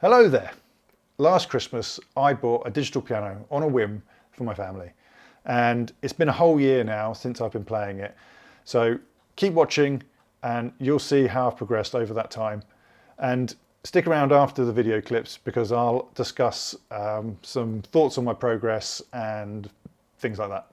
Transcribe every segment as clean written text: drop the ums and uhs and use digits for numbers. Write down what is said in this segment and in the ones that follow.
Hello there. Last Christmas I bought a digital piano on a whim for my family, and it's been a whole year now since I've been playing it. So keep watching and you'll see how I've progressed over that time, and stick around after the video clips because I'll discuss some thoughts on my progress and things like that.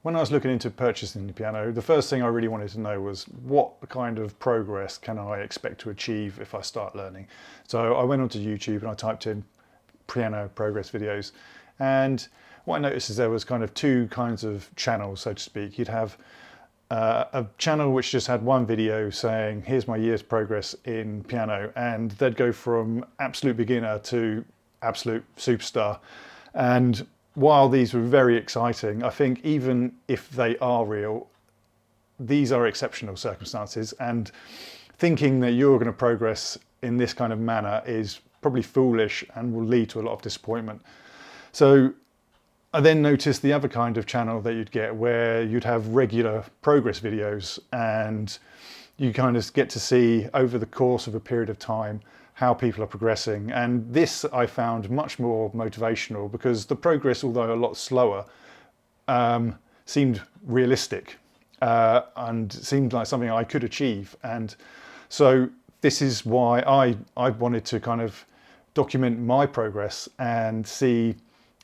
when I was looking into purchasing the piano, the first thing I really wanted to know was what kind of progress can I expect to achieve if I start learning. So I went onto YouTube and I typed in piano progress videos, and what I noticed is there was kind of two kinds of channels, so to speak. You'd have a channel which just had one video saying, here's my year's progress in piano, and they'd go from absolute beginner to absolute superstar. And while these were very exciting, I think even if they are real, these are exceptional circumstances, and thinking that you're going to progress in this kind of manner is probably foolish and will lead to a lot of disappointment. So I then noticed the other kind of channel that you'd get, where you'd have regular progress videos, and you kind of get to see over the course of a period of time how people are progressing. And this I found much more motivational, because the progress, although a lot slower, seemed realistic and seemed like something I could achieve. And so this is why I wanted to kind of document my progress and see,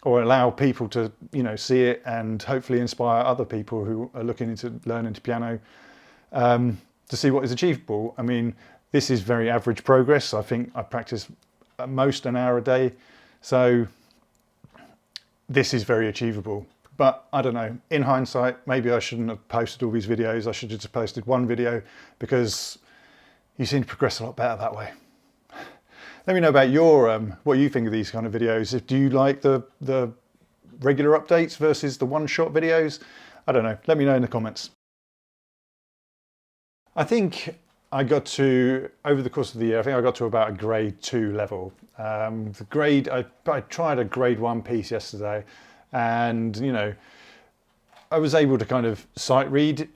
or allow people to, you know, see it, and hopefully inspire other people who are looking into learning to piano to see what is achievable. I mean, this is very average progress. I think I practice at most an hour a day, so this is very achievable. But I don't know, in hindsight, maybe I shouldn't have posted all these videos. I should have just posted one video, because you seem to progress a lot better that way. Let me know about your what you think of these kind of videos. Do you like the regular updates versus the one-shot videos? I don't know. Let me know in the comments. I think I got to, over the course of the year, I think I got to about a grade 2 level. The grade, I tried a grade 1 piece yesterday, and you know, I was able to kind of sight read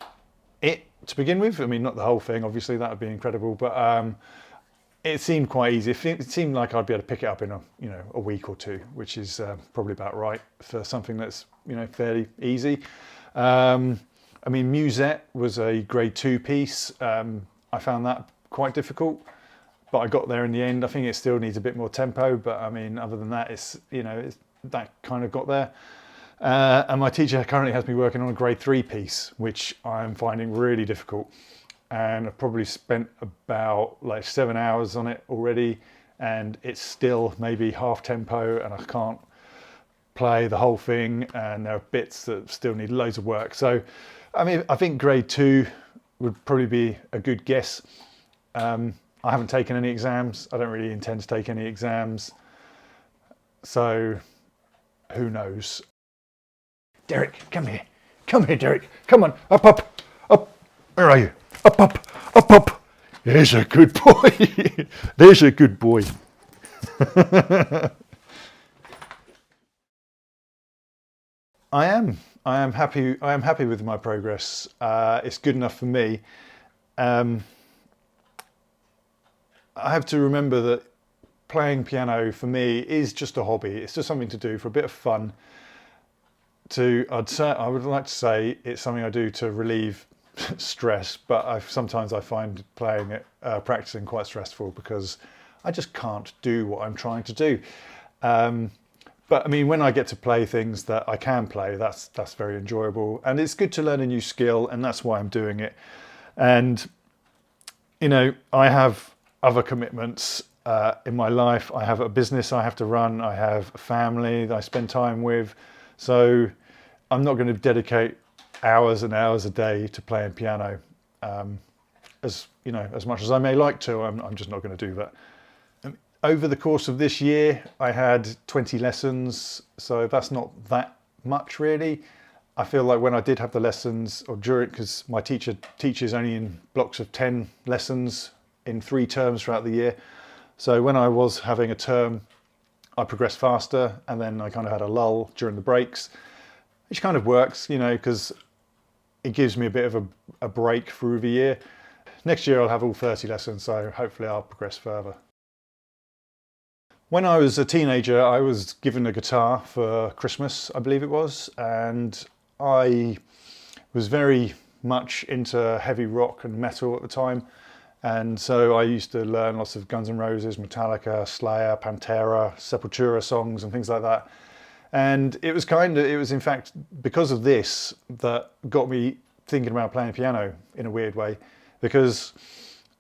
it to begin with. I mean, not the whole thing, obviously, that would be incredible, but it seemed quite easy. It seemed like I'd be able to pick it up in a week or two, which is probably about right for something that's, you know, fairly easy. I mean, Musette was a grade 2 piece. I found that quite difficult, but I got there in the end. I think it still needs a bit more tempo, but I mean, other than that, that kind of got there. And my teacher currently has me working on a grade 3 piece, which I'm finding really difficult. And I've probably spent about like 7 hours on it already, and it's still maybe half tempo, and I can't play the whole thing, and there are bits that still need loads of work. So, I mean, I think grade 2 would probably be a good guess. I haven't taken any exams. I don't really intend to take any exams. So, who knows? Derek, come here. Come here, Derek. Come on, up, up, up. Where are you? Up, up, up, up. There's a good boy. There's a good boy. I am happy with my progress. It's good enough for me. I have to remember that playing piano for me is just a hobby. It's just something to do for a bit of fun. I would like to say it's something I do to relieve stress, but sometimes I find playing it, practicing, quite stressful, because I just can't do what I'm trying to do. But I mean, when I get to play things that I can play, that's very enjoyable, and it's good to learn a new skill, and that's why I'm doing it. And you know, I have other commitments in my life. I have a business I have to run. I have a family that I spend time with, so I'm not going to dedicate hours and hours a day to playing piano. As you know, as much as I may like to, I'm just not going to do that. Over the course of this year, I had 20 lessons, so that's not that much really. I feel like when I did have the lessons, or during, because my teacher teaches only in blocks of 10 lessons in 3 terms throughout the year. So when I was having a term, I progressed faster, and then I kind of had a lull during the breaks, which kind of works, you know, because it gives me a bit of a break through the year. Next year I'll have all 30 lessons, so hopefully I'll progress further. When I was a teenager, I was given a guitar for Christmas, I believe it was, and I was very much into heavy rock and metal at the time, and so I used to learn lots of Guns N' Roses, Metallica, Slayer, Pantera, Sepultura songs and things like that. And it was in fact because of this that got me thinking about playing piano in a weird way, because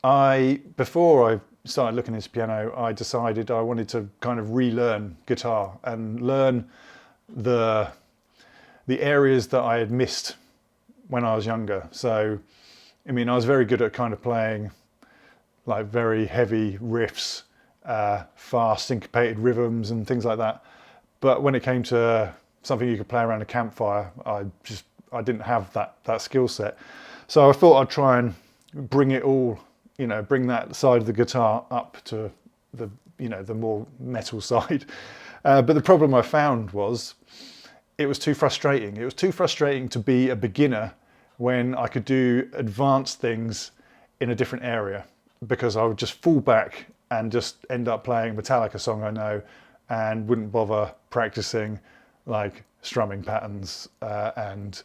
before I started looking into piano, I decided I wanted to kind of relearn guitar and learn the areas that I had missed when I was younger. So, I mean, I was very good at kind of playing like very heavy riffs, fast syncopated rhythms and things like that. But when it came to something you could play around a campfire, I didn't have that skill set. So I thought I'd try and bring it all, bring that side of the guitar up to the more metal side. But the problem I found was it was too frustrating. It was too frustrating to be a beginner when I could do advanced things in a different area, because I would just fall back and just end up playing Metallica song I know and wouldn't bother practicing like strumming patterns and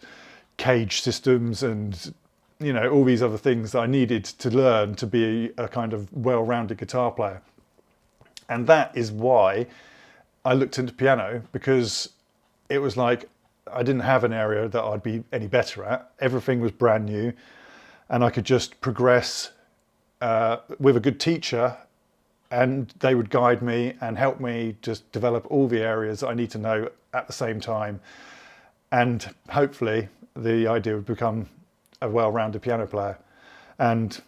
cage systems and all these other things that I needed to learn to be a kind of well-rounded guitar player. And that is why I looked into piano, because it was like I didn't have an area that I'd be any better at. Everything was brand new, and I could just progress with a good teacher, and they would guide me and help me just develop all the areas that I need to know at the same time. And hopefully the idea would become a well-rounded piano player. And,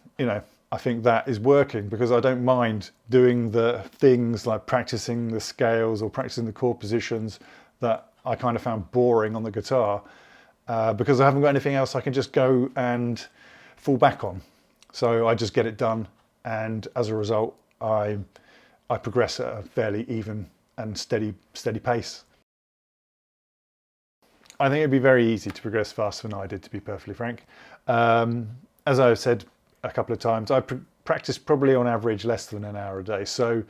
I think that is working, because I don't mind doing the things like practicing the scales or practicing the chord positions that I kind of found boring on the guitar, because I haven't got anything else I can just go and fall back on. So I just get it done, and as a result, I progress at a fairly even and steady pace. I think it'd be very easy to progress faster than I did, to be perfectly frank. As I've said a couple of times, I practice probably on average less than an hour a day. So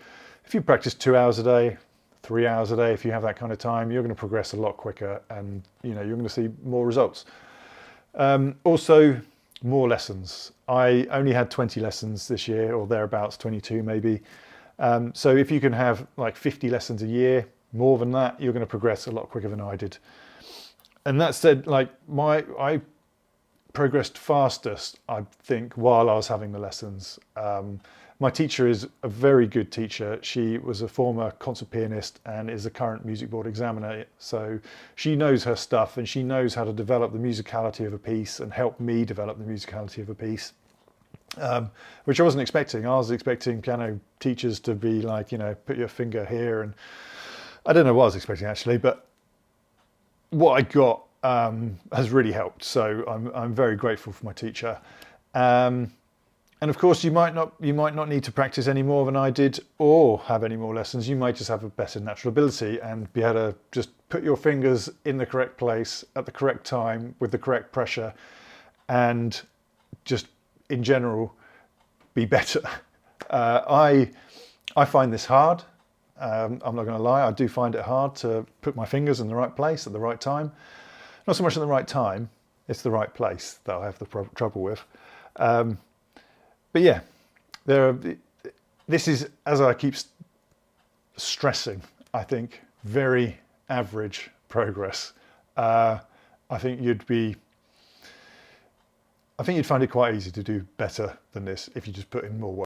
if you practice 2 hours a day, 3 hours a day, if you have that kind of time, you're going to progress a lot quicker, and you're going to see more results. Also, more lessons. I only had 20 lessons this year, or thereabouts, 22 maybe. So if you can have like 50 lessons a year, more than that, you're going to progress a lot quicker than I did. And that said, like I progressed fastest, I think, while I was having the lessons. My teacher is a very good teacher. She was a former concert pianist and is a current music board examiner. So she knows her stuff, and she knows how to develop the musicality of a piece and help me develop the musicality of a piece, which I wasn't expecting. I was expecting piano teachers to be like, put your finger here, and I don't know what I was expecting actually, but what I got has really helped. So I'm very grateful for my teacher. And of course, you might not need to practice any more than I did, or have any more lessons. You might just have a better natural ability and be able to just put your fingers in the correct place at the correct time with the correct pressure, and just in general be better. I find this hard. I'm not going to lie, I do find it hard to put my fingers in the right place at the right time. Not so much in the right time, it's the right place that I have the trouble with. But yeah, this is, as I keep stressing, I think, very average progress. I think you'd find it quite easy to do better than this if you just put in more work.